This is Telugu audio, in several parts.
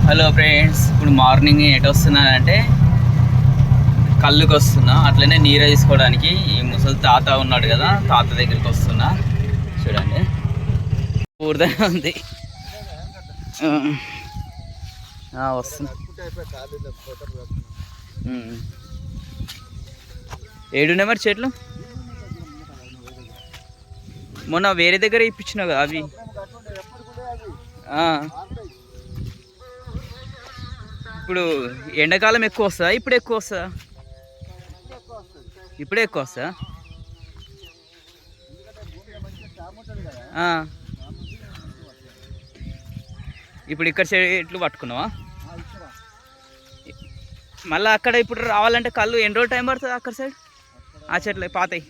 హలో ఫ్రెండ్స్, ఇప్పుడు మార్నింగ్ ఎటు వస్తున్నానంటే కళ్ళుకి వస్తున్నా. అట్లనే నీరు తీసుకోవడానికి ఈ ముసలి తాత ఉన్నాడు కదా, తాత దగ్గరికి వస్తున్నా. చూడండి ఊరిదనే ఉంది. వస్తున్నా. ఏడున్నాయి మరి చెట్లు? మొన్న వేరే దగ్గర ఇప్పించినావు కదా అవి. ఇప్పుడు ఎండాకాలం ఎక్కువ వస్తుందా? ఇప్పుడు ఎక్కువ వస్తుందా? ఇప్పుడే ఎక్కువ వస్తుందా? ఇప్పుడు ఇక్కడ చెట్లు పట్టుకున్నావా? మళ్ళీ అక్కడ ఇప్పుడు రావాలంటే కళ్ళు ఎన్ని రోజులు టైం పడుతుంది అక్కడ సైడ్? ఆ చెట్లు పాతాయి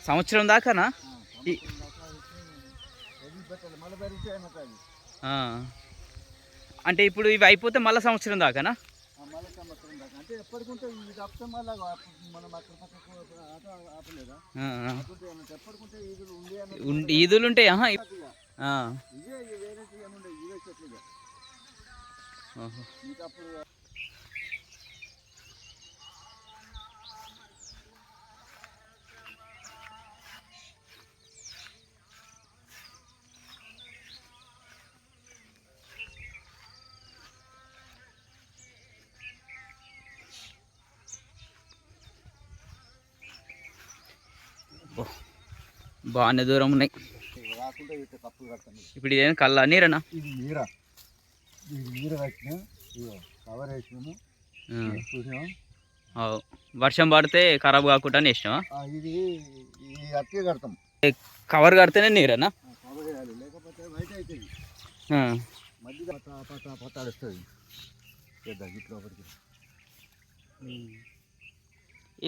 సంవత్సరం దాకానా? అంటే ఇప్పుడు ఇవి అయిపోతే మళ్ళీ సంవత్సరం దాకానా? ఈదులు ఉంటాయి. బాగానే దూరం ఉన్నాయి. ఇప్పుడు ఇదేం కళ్ళ నీరనా? వర్షం పడితే ఖరాబ్ కాకుండా వేసినావా? కవర్ కడితేనే నీరనా?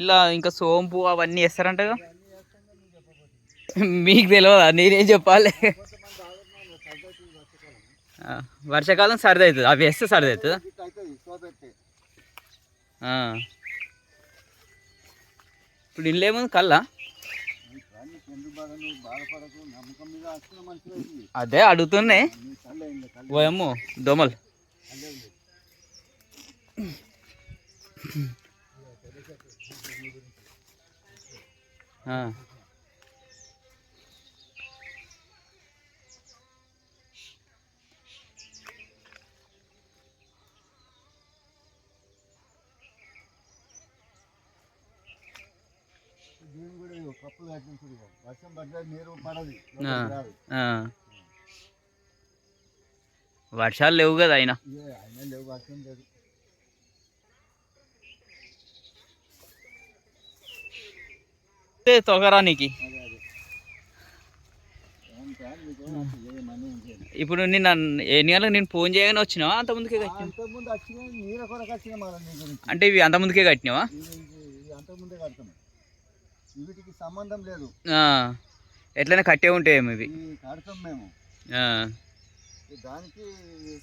ఇలా ఇంకా సోంపు అవన్నీ వేస్తారంటగా? మీకు తెలియదా? నేనేం చెప్పాలి? వర్షాకాలం సర్ది అవుతుంది, అవి వేస్తే సర్ది అవుతుందా? ఇప్పుడు ఇల్లు ఏముంది కల్లా? అదే అడుగుతున్నాయి. ఓయమ్మో దోమలు. వర్షాలు లేవు కదా అయినా. తొగరానికి ఇప్పుడు నిన్న ఎన్ని గంటలకు నేను ఫోన్ చేయగానే వచ్చినావా? అంత ముందుకే కట్టినా? అంటే ఇవి అంత ముందుకే కట్టినావా? వీటికి సంబంధం లేదు, ఎట్లయినా కట్టే ఉంటాయేమో ఇవి. కడతాం మేము, దానికి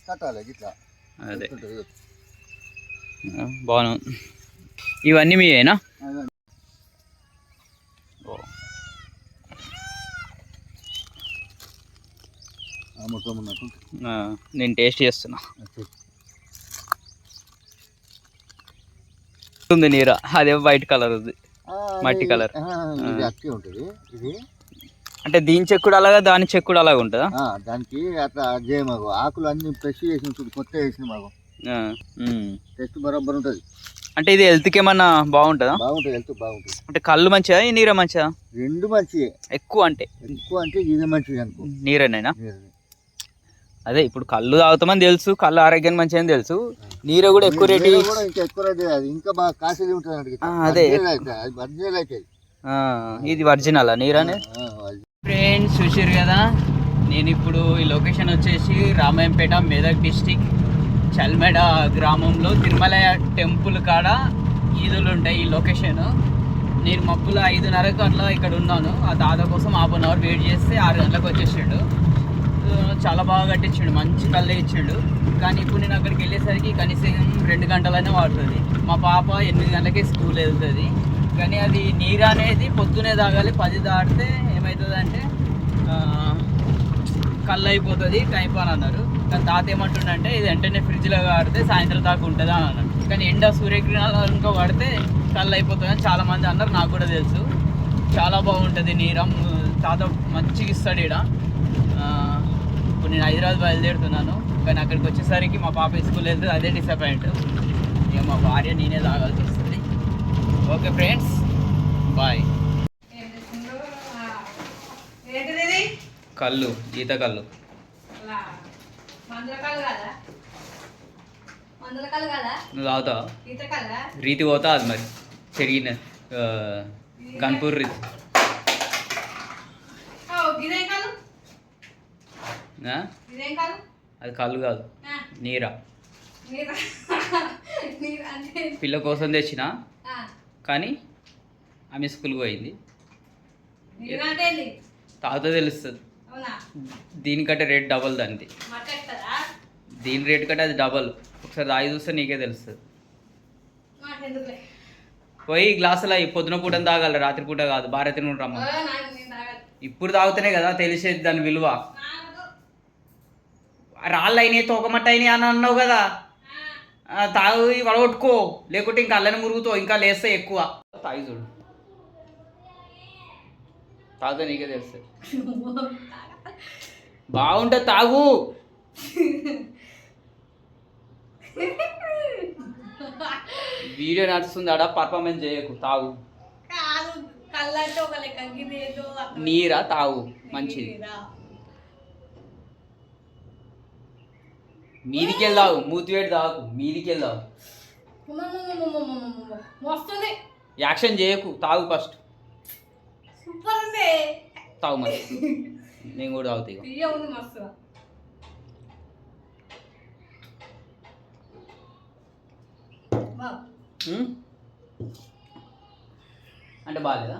కట్టాలి ఇట్లా. అదే బాగున్నా. ఇవన్నీ మీయేనా? నేను టేస్ట్ చేస్తున్నా. ఉంది నీరు, అదే వైట్ కలర్ ఉంది, మట్టి కలర్. అంటే దీని చెక్కుడు అలాగా, దాని చెక్కుడు అలాగా ఉంటుందా? దానికి అట్లా చేయమాకు. ఆకులు అన్ని ఫ్రెష్ చేసిన, కొత్త వేసిన మాకు టేస్ట్ బరాబర్ ఉంటుంది. అంటే ఇది హెల్త్కి ఏమన్నా బాగుంటుందా? బాగుంటుంది, హెల్త్ బాగుంటుంది. అంటే కళ్ళు మంచిదా, ఈ నీర మంచిదా? రెండు మంచిగా. ఎక్కువ అంటే ఇది మంచిది అనుకో. నీరేనైనా? అదే ఇప్పుడు కళ్ళు తాగుతామని తెలుసు, కళ్ళు ఆరోగ్యానికి మంచిదని తెలుసు. నీరు కూడా ఎక్కువ రేటు, ఎక్కువ రేటు, అది ఇంకా బాగా కాస్ట్లీ ఉంటుంది. అదే ఒరిజినల్ అయితే ఇది ఒరిజినల్ నీరు అనేది. ఫ్రెండ్స్ చూసారు కదా, నేను ఇప్పుడు ఈ లొకేషన్ వచ్చేసి రామాయంపేట, మెదక్ డిస్టిక్, చల్మెడ గ్రామంలో తిరుమల టెంపుల్ కాడ ఈదులు ఉంటాయి. ఈ లొకేషన్ నేను మబ్బుల 5:30కు అట్లా ఇక్కడ ఉన్నాను. ఆ తాత కోసం 1/2 అవర్ వెయిట్ చేస్తే 6 గంటలకు వచ్చేసాడు. చాలా బాగా కట్టించాడు, మంచి కళ్ళే ఇచ్చాడు. కానీ ఇప్పుడు నేను అక్కడికి వెళ్ళేసరికి కనీసం 2 గంటలనే పడుతుంది. మా పాప 8 గంటలకే స్కూల్ వెళ్తుంది. కానీ అది నీరు అనేది పొద్దునే తాగాలి. 10 దాటితే ఏమవుతుంది అంటే కళ్ళు అయిపోతుంది టైం అని అన్నారు. కానీ తాత ఏమంటుండంటే ఇది వెంటనే ఫ్రిడ్జ్లో వాడితే సాయంత్రం దాకా ఉంటుంది అని అన్నారు. కానీ ఎండ సూర్యకిరణాలు ఇంకా పడితే కళ్ళు అయిపోతుంది అని చాలామంది అన్నారు. నాకు కూడా తెలుసు. చాలా బాగుంటుంది నీరం. తాత మంచిగా ఇస్తాడు ఇక్కడ. ఇప్పుడు నేను హైదరాబాద్ బయలుదేరుతున్నాను. కానీ అక్కడికి వచ్చేసరికి మా పాప స్కూల్ వెళ్తే అదే డిసప్పాయింట్. ఇక మా భార్య నేనే తాగాల్సి వస్తుంది. Okay friends, bye. కళ్ళు, ఈత కళ్ళు. నువ్వు తాగుతావా? రీతి పోతా అది మరి చెరిగిన గన్పూర్ రీతి. అది కళ్ళు కాదు, నీరా. పిల్ల కోసం తెచ్చిన, కానీ ఆమె స్కూల్కి పోయింది. తాగుతా తెలుస్తుంది. దీనికంటే రేట్ డబల్ దానిది. దీని రేట్ కంటే అది డబల్. ఒకసారి తాగి చూస్తే నీకే తెలుస్తుంది. పోయి గ్లాసులో పొద్దున పూట తాగాలి, రాత్రి పూట కాదు. భారతి నుండి రమ్మ. ఇప్పుడు తాగుతూనే కదా తెలిసేది దాని విలువ. రాళ్ళు అయినాయి, తోకమట్ట అయినాయి అని అన్నావు కదా. తాగి వడగొట్టుకో, లేకుంటే ఇంకా అల్లని మురుగుతో ఇంకా లేస్తే ఎక్కువ. తాగి చూడు, తాగితే నీకే తెలుస్తుంది. బాగుంటుంది, తాగు. వీడియో నడుస్తుంది ఆడ, పర్ఫార్మెన్స్ చేయకు, తాగు. నీరా తాగు, మంచిది. మీదికి వెళ్దావు, మూతివేడి తాగు, మీదికి వెళ్దావు. యాక్షన్ చేయకు, తాగు ఫస్ట్. తాగు మరి, నేను కూడా తాగుతాయి. అంటే బాగాలేదా?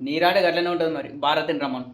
నీరాటే గట్లనే ఉంటుంది మరి. భారతిని రమ్మను.